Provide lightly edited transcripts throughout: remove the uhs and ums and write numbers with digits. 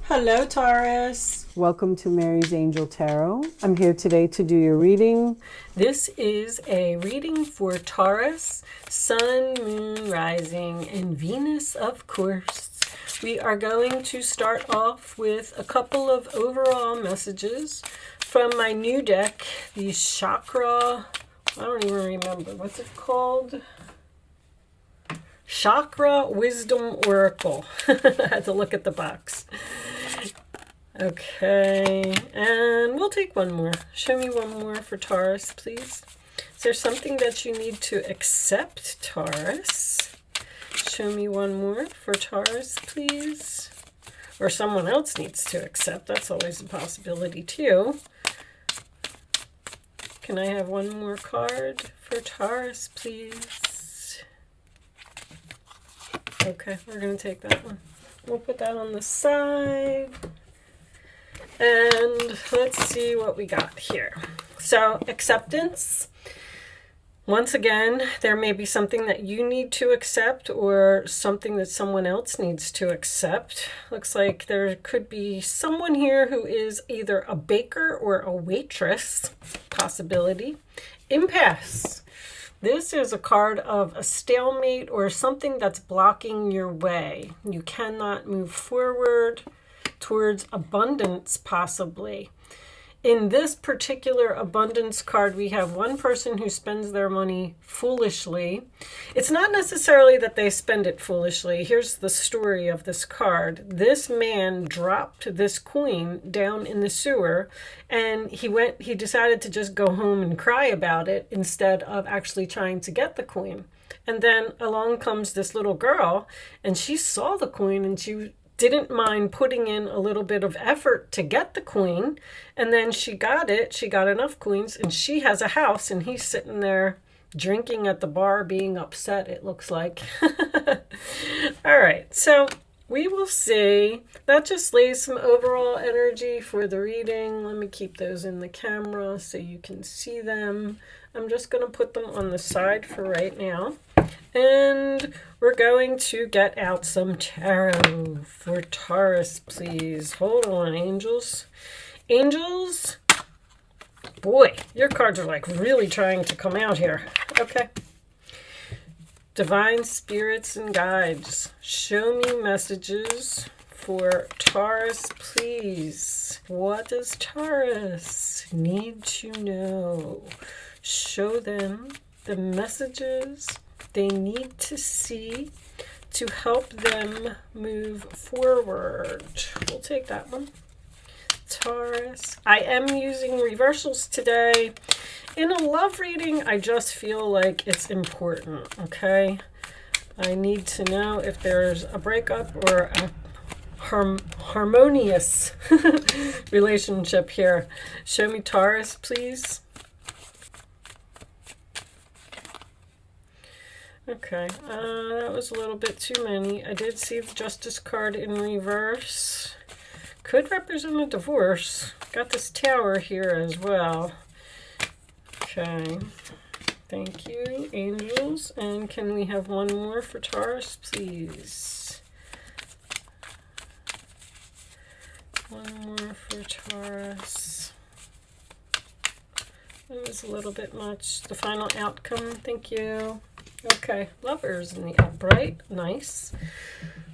Hello, Taurus. Welcome to Mary's Angel Tarot. I'm here today to do your reading. This is a reading for Taurus, Sun, Moon, Rising, and Venus, of course. We are going to start off with a couple of overall messages from my new deck, the Chakra, I don't even remember, what's it called? Chakra Wisdom Oracle. I had to look at the box. Okay, and we'll take one more. Show me one more for Taurus, please. Is there something that you need to accept, Taurus? Show me one more for Taurus, please. Or someone else needs to accept. That's always a possibility, too. Can I have one more card for Taurus, please? Okay, we're going to take that one. We'll put that on the side. And let's see what we got here. So, acceptance. Once again, there may be something that you need to accept or something that someone else needs to accept. Looks like there could be someone here who is either a baker or a waitress. Possibility. Impasse. This is a card of a stalemate or something that's blocking your way. You cannot move forward towards abundance, possibly. In this particular abundance card, we have one person who spends their money foolishly. It's not necessarily that they spend it foolishly. Here's the story of this card. This man dropped this coin down in the sewer, and he decided to just go home and cry about it instead of actually trying to get the coin. And then along comes this little girl, and she saw the coin, and she didn't mind putting in a little bit of effort to get the coin, and then she got it. She got enough coins, and she has a house, and he's sitting there drinking at the bar, being upset, it looks like. All right, so we will see. That just lays some overall energy for the reading. Let me keep those in the camera so you can see them. I'm just going to put them on the side for right now. And we're going to get out some tarot for Taurus, please. Hold on, angels. Angels, boy, your cards are like really trying to come out here. Okay. Divine spirits and guides, show me messages for Taurus, please. What does Taurus need to know? Show them the messages they need to see to help them move forward. We'll take that one. Taurus. I am using reversals today. In a love reading, I just feel like it's important, okay? I need to know if there's a breakup or a harmonious relationship here. Show me Taurus, please. Okay, that was a little bit too many. I did see the Justice card in reverse. Could represent a divorce. Got this Tower here as well. Okay, thank you, angels. And can we have one more for Taurus, please? One more for Taurus. That was a little bit much. The final outcome, thank you. Okay, Lovers in the upright, nice.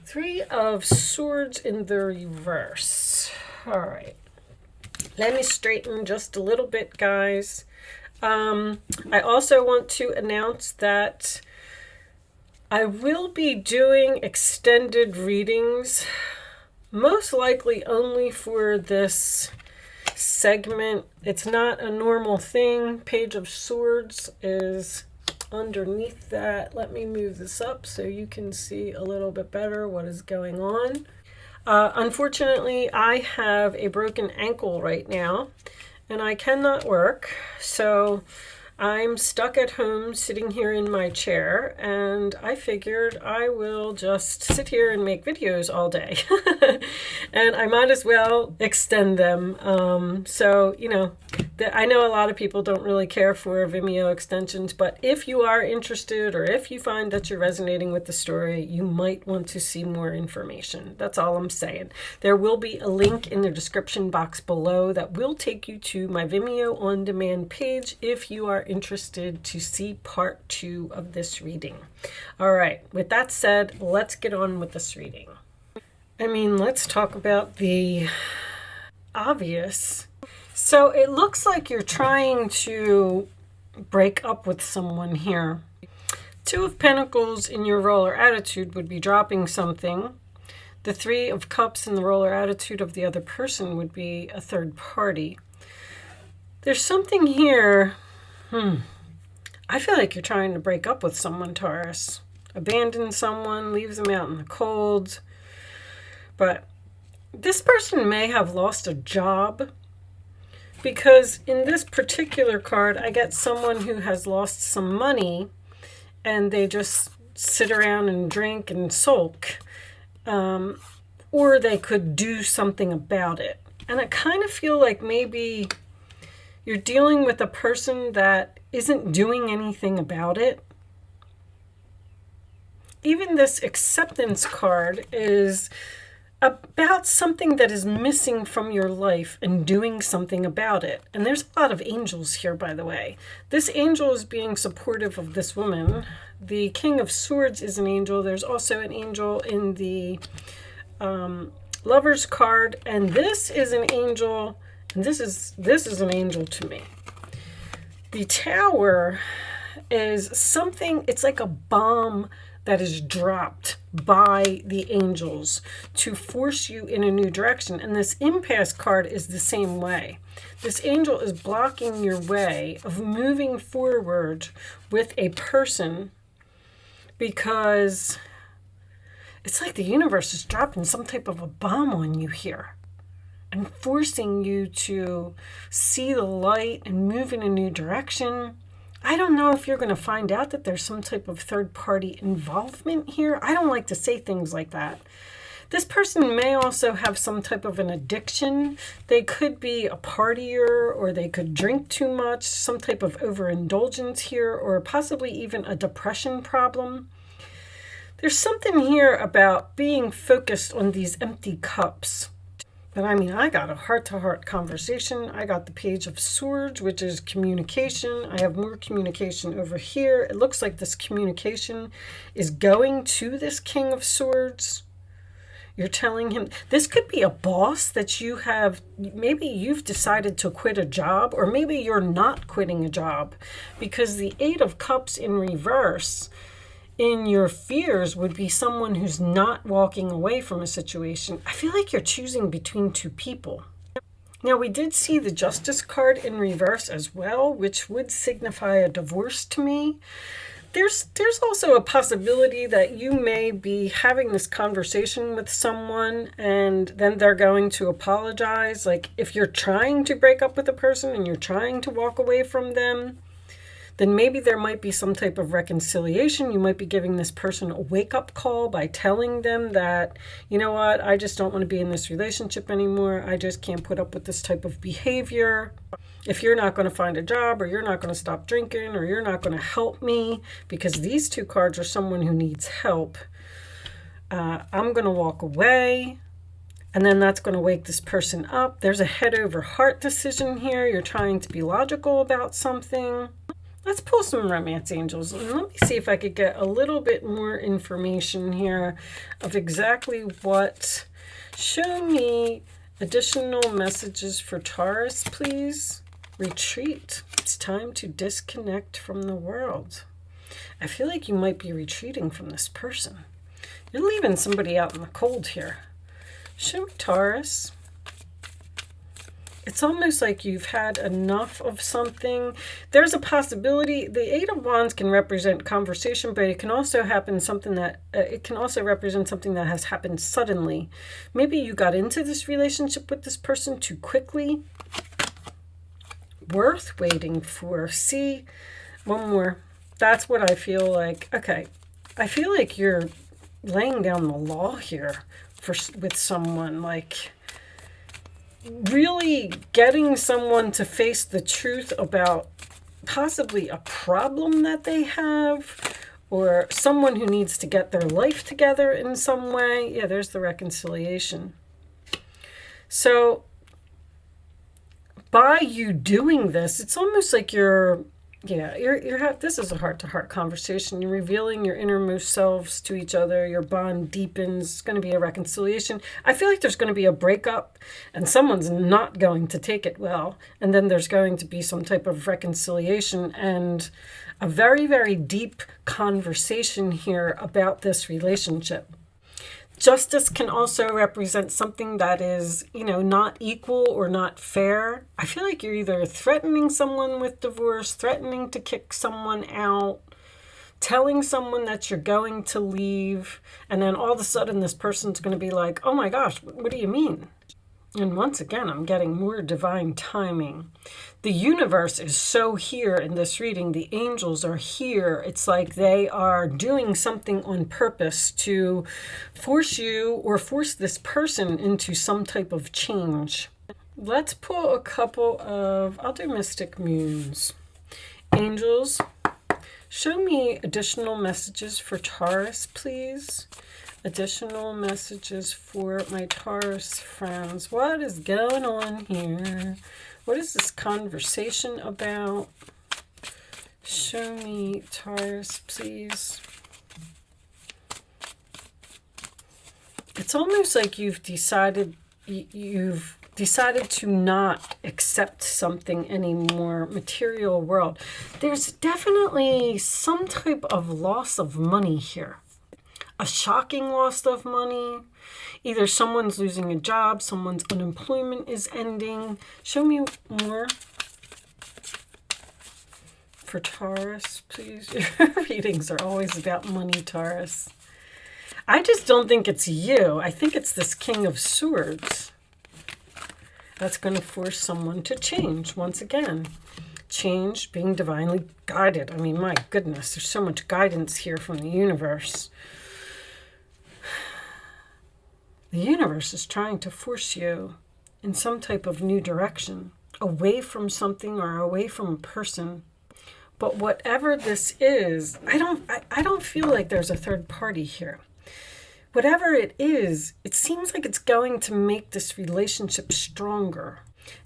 Three of Swords in the reverse. All right, let me straighten just a little bit, guys. I also want to announce that I will be doing extended readings, most likely only for this segment. It's not a normal thing. Page of Swords is underneath that. Let me move this up so you can see a little bit better what is going on. Unfortunately, I have a broken ankle right now and I cannot work, so I'm stuck at home sitting here in my chair, and I figured I will just sit here and make videos all day. And I might as well extend them. So, you know, I know a lot of people don't really care for Vimeo extensions, but if you are interested or if you find that you're resonating with the story, you might want to see more information. That's all I'm saying. There will be a link in the description box below that will take you to my Vimeo on demand page if you are interested to see part 2 of this reading. All right, with that said, let's get on with this reading. I mean, let's talk about the obvious. So it looks like you're trying to break up with someone here. 2 of Pentacles in your roller attitude would be dropping something. The 3 of Cups in the roller attitude of the other person would be a third party. There's something here. I feel like you're trying to break up with someone, Taurus. Abandon someone, leaves them out in the cold. But this person may have lost a job, because in this particular card, I get someone who has lost some money and they just sit around and drink and sulk. Or they could do something about it. And I kind of feel like maybe you're dealing with a person that isn't doing anything about it. Even this acceptance card is about something that is missing from your life and doing something about it. And there's a lot of angels here, by the way. This angel is being supportive of this woman. The King of Swords is an angel. There's also an angel in the Lover's card. And this is an angel. And this is an angel to me. The Tower is something, it's like a bomb that is dropped by the angels to force you in a new direction. And this impasse card is the same way. This angel is blocking your way of moving forward with a person, because it's like the universe is dropping some type of a bomb on you here and forcing you to see the light and move in a new direction. I don't know if you're going to find out that there's some type of third-party involvement here. I don't like to say things like that. This person may also have some type of an addiction. They could be a partier, or they could drink too much, some type of overindulgence here, or possibly even a depression problem. There's something here about being focused on these empty cups. But I mean, I got a heart-to-heart conversation. I got the Page of Swords, which is communication. I have more communication over here. It looks like this communication is going to this King of Swords. You're telling him, this could be a boss that you have, maybe you've decided to quit a job, or maybe you're not quitting a job, because the 8 of Cups in reverse in your fears would be someone who's not walking away from a situation. I feel like you're choosing between 2 people. Now, we did see the Justice card in reverse as well, which would signify a divorce to me. There's also a possibility that you may be having this conversation with someone and then they're going to apologize. Like, if you're trying to break up with a person and you're trying to walk away from them, then maybe there might be some type of reconciliation. You might be giving this person a wake-up call by telling them that, you know what, I just don't want to be in this relationship anymore. I just can't put up with this type of behavior. If you're not going to find a job, or you're not going to stop drinking, or you're not going to help me, because these 2 cards are someone who needs help, I'm going to walk away. And then that's going to wake this person up. There's a head over heart decision here. You're trying to be logical about something. Let's pull some romance angels, and let me see if I could get a little bit more information here of exactly what. Show me additional messages for Taurus, please. Retreat. It's time to disconnect from the world. I feel like you might be retreating from this person. You're leaving somebody out in the cold here. Show me Taurus. It's almost like you've had enough of something. There's a possibility. The 8 of Wands can represent conversation, but it can also happen something that it can also represent something that has happened suddenly. Maybe you got into this relationship with this person too quickly. Worth waiting for. See, one more. That's what I feel like. Okay, I feel like you're laying down the law here with someone. Like, really getting someone to face the truth about possibly a problem that they have, or someone who needs to get their life together in some way. Yeah, there's the reconciliation. So by you doing this, it's almost like this is a heart-to-heart conversation. You're revealing your innermost selves to each other. Your bond deepens. It's going to be a reconciliation. I feel like there's going to be a breakup and someone's not going to take it well. And then there's going to be some type of reconciliation and a very, very deep conversation here about this relationship. Justice can also represent something that is, not equal or not fair. I feel like you're either threatening someone with divorce, threatening to kick someone out, telling someone that you're going to leave, and then all of a sudden this person's going to be like, oh my gosh, what do you mean? And once again, I'm getting more divine timing. The universe is so here in this reading. The angels are here. It's like they are doing something on purpose to force you or force this person into some type of change. Let's pull a couple of, I'll do mystic moons. Angels, show me additional messages for Taurus, please. Additional messages for my Taurus friends. What is going on here? What is this conversation about? Show me Taurus, please. It's almost like you've decided to not accept something anymore, material world. There's definitely some type of loss of money here. A shocking loss of money. Either someone's losing a job, someone's unemployment is ending. Show me more for Taurus, please. Your readings are always about money, Taurus. I just don't think it's you. I think it's this King of Swords that's going to force someone to change once again. Change, being divinely guided. I mean, my goodness, there's so much guidance here from the universe. The universe is trying to force you in some type of new direction, away from something or away from a person. But whatever this is, I don't feel like there's a third party here. Whatever it is, it seems like it's going to make this relationship stronger.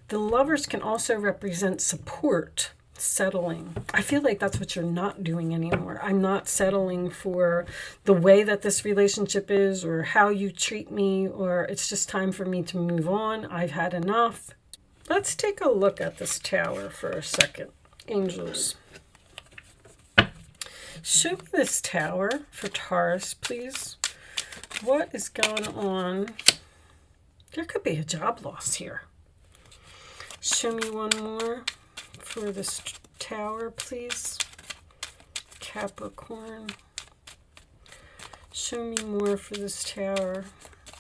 The lovers can also represent support, settling. I feel like that's what you're not doing anymore. I'm not settling for the way that this relationship is or how you treat me, or it's just time for me to move on. I've had enough. Let's take a look at this tower for a second. Angels, show me this tower for Taurus, please. What is going on? There could be a job loss here. Show me one more for this tower, please. Capricorn. Show me more for this tower.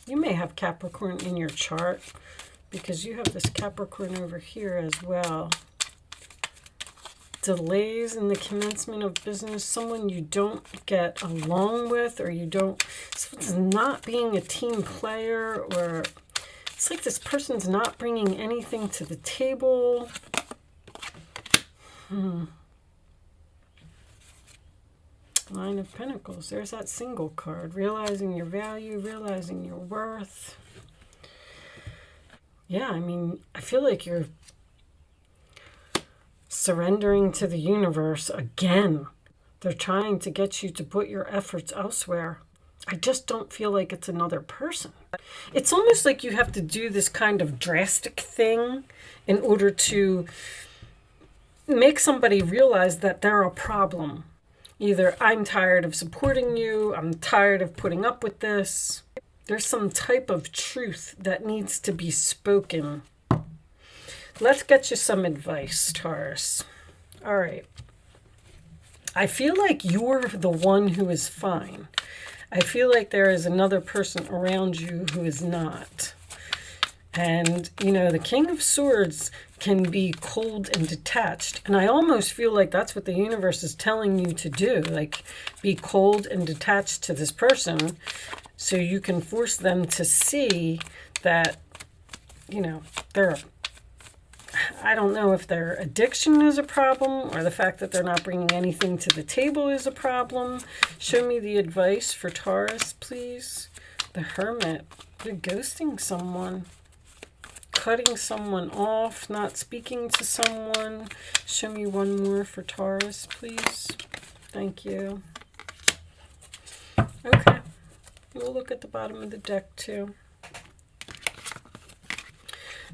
You may have Capricorn in your chart because you have this Capricorn over here as well. Delays in the commencement of business. Someone you don't get along with, or someone's not being a team player, or it's like this person's not bringing anything to the table. Nine of Pentacles. There's that single card. Realizing your value, realizing your worth. Yeah, I mean, I feel like you're surrendering to the universe again. They're trying to get you to put your efforts elsewhere. I just don't feel like it's another person. It's almost like you have to do this kind of drastic thing in order to make somebody realize that they're a problem. Either I'm tired of supporting you, I'm tired of putting up with this. There's some type of truth that needs to be spoken. Let's get you some advice, Taurus. All right. I feel like you're the one who is fine. I feel like there is another person around you who is not. And, the King of Swords can be cold and detached. And I almost feel like that's what the universe is telling you to do. Like, be cold and detached to this person so you can force them to see that you know, I don't know if their addiction is a problem or the fact that they're not bringing anything to the table is a problem. Show me the advice for Taurus, please. The Hermit. They're ghosting someone. Cutting someone off. Not speaking to someone. Show me one more for Taurus, please. Thank you. Okay. We'll look at the bottom of the deck, too.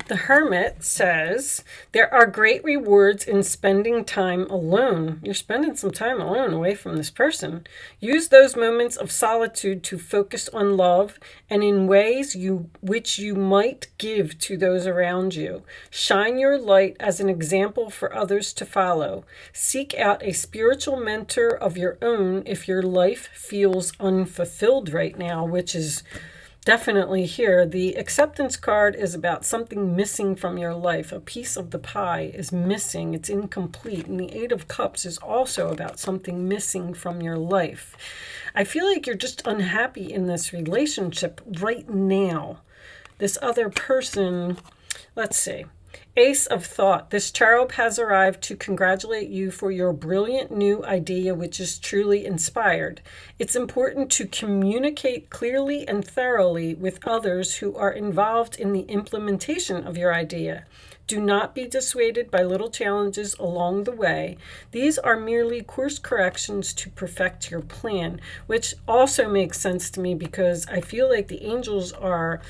The Hermit says, there are great rewards in spending time alone. You're spending some time alone away from this person. Use those moments of solitude to focus on love and in ways which you might give to those around you. Shine your light as an example for others to follow. Seek out a spiritual mentor of your own if your life feels unfulfilled right now, which is definitely here. The acceptance card is about something missing from your life. A piece of the pie is missing. It's incomplete. And the Eight of Cups is also about something missing from your life. I feel like you're just unhappy in this relationship right now. This other person, let's see. Ace of Thought. This cherub has arrived to congratulate you for your brilliant new idea, which is truly inspired. It's important to communicate clearly and thoroughly with others who are involved in the implementation of your idea. Do not be dissuaded by little challenges along the way. These are merely course corrections to perfect your plan, which also makes sense to me because I feel like the angels are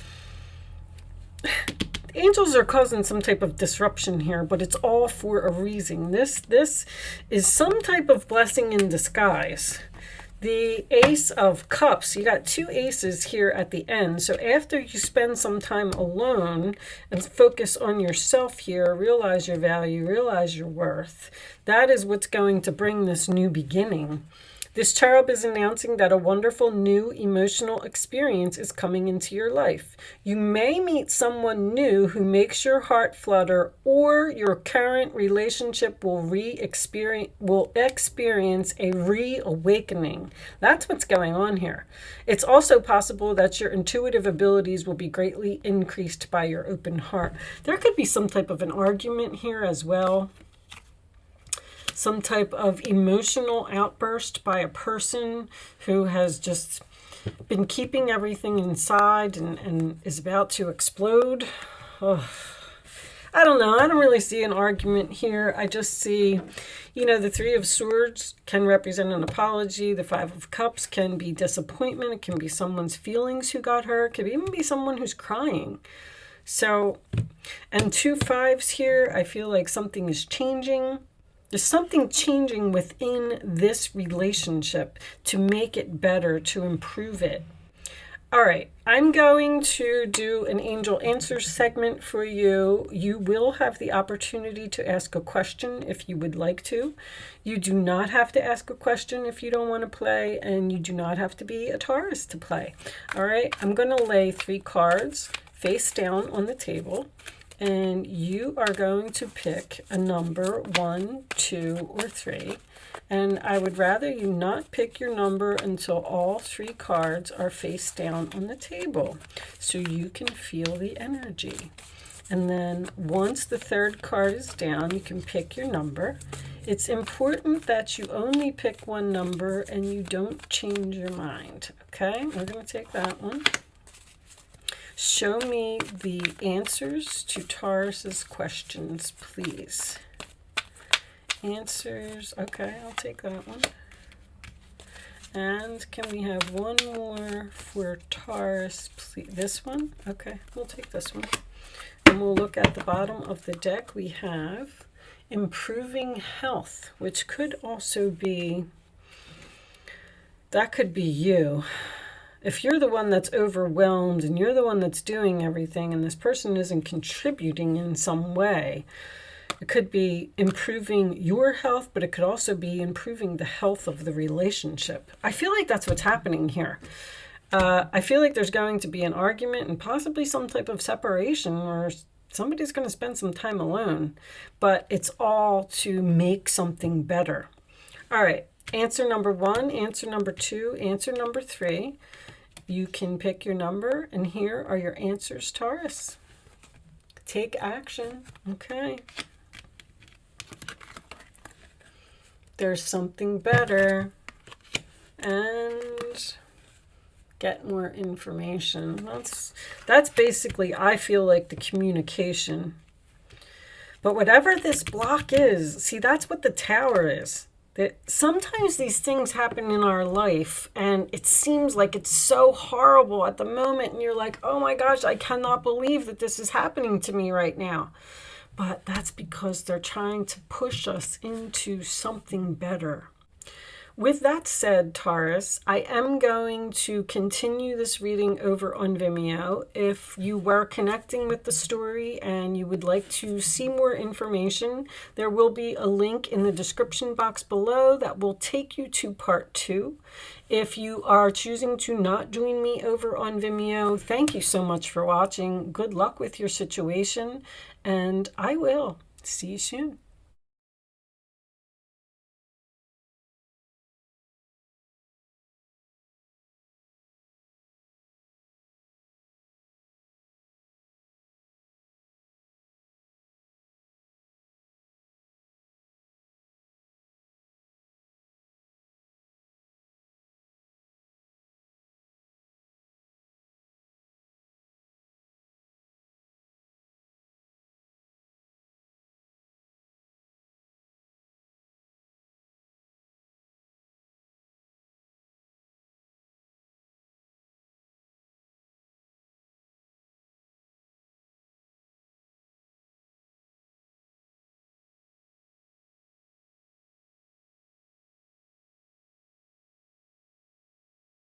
causing some type of disruption here, but it's all for a reason. This is some type of blessing in disguise. The Ace of Cups, you got two aces here at the end. So after you spend some time alone and focus on yourself here, realize your value, realize your worth, that is what's going to bring this new beginning. This cherub is announcing that a wonderful new emotional experience is coming into your life. You may meet someone new who makes your heart flutter, or your current relationship will experience a reawakening. That's what's going on here. It's also possible that your intuitive abilities will be greatly increased by your open heart. There could be some type of an argument here as well. Some type of emotional outburst by a person who has just been keeping everything inside and is about to explode. Oh, I don't know. I don't really see an argument here. I just see, the Three of Swords can represent an apology. The Five of Cups can be disappointment. It can be someone's feelings who got hurt. It could even be someone who's crying. So, and two fives here, I feel like something is changing. There's something changing within this relationship to make it better, to improve it. All right, I'm going to do an angel answers segment for you. You will have the opportunity to ask a question if you would like to. You do not have to ask a question if you don't want to play, and you do not have to be a Taurus to play. All right, I'm going to lay 3 cards face down on the table. And you are going to pick a number 1, 2, or 3. And I would rather you not pick your number until all 3 cards are face down on the table, so you can feel the energy. And then once the 3rd card is down, you can pick your number. It's important that you only pick one number and you don't change your mind. Okay, we're going to take that one. Show me the answers to Taurus's questions, please. Answers. Okay, I'll take that one. And can we have one more for Taurus, please? This one? Okay, we'll take this one. And we'll look at the bottom of the deck. We have improving health, which could also be, that could be you. If you're the one that's overwhelmed and you're the one that's doing everything and this person isn't contributing in some way, it could be improving your health, but it could also be improving the health of the relationship. I feel like that's what's happening here. I feel like there's going to be an argument and possibly some type of separation where somebody's going to spend some time alone, but it's all to make something better. All right, answer number 1, answer number 2, answer number 3. You can pick your number, and here are your answers, Taurus. Take action. Okay. There's something better. And get more information. That's basically, I feel like, the communication. But whatever this block is, see, that's what the Tower is. That sometimes these things happen in our life and it seems like it's so horrible at the moment, and you're like, oh my gosh, I cannot believe that this is happening to me right now. But that's because they're trying to push us into something better. With that said, Taurus, I am going to continue this reading over on Vimeo. If you were connecting with the story and you would like to see more information, there will be a link in the description box below that will take you to part 2. If you are choosing to not join me over on Vimeo, thank you so much for watching. Good luck with your situation, and I will see you soon.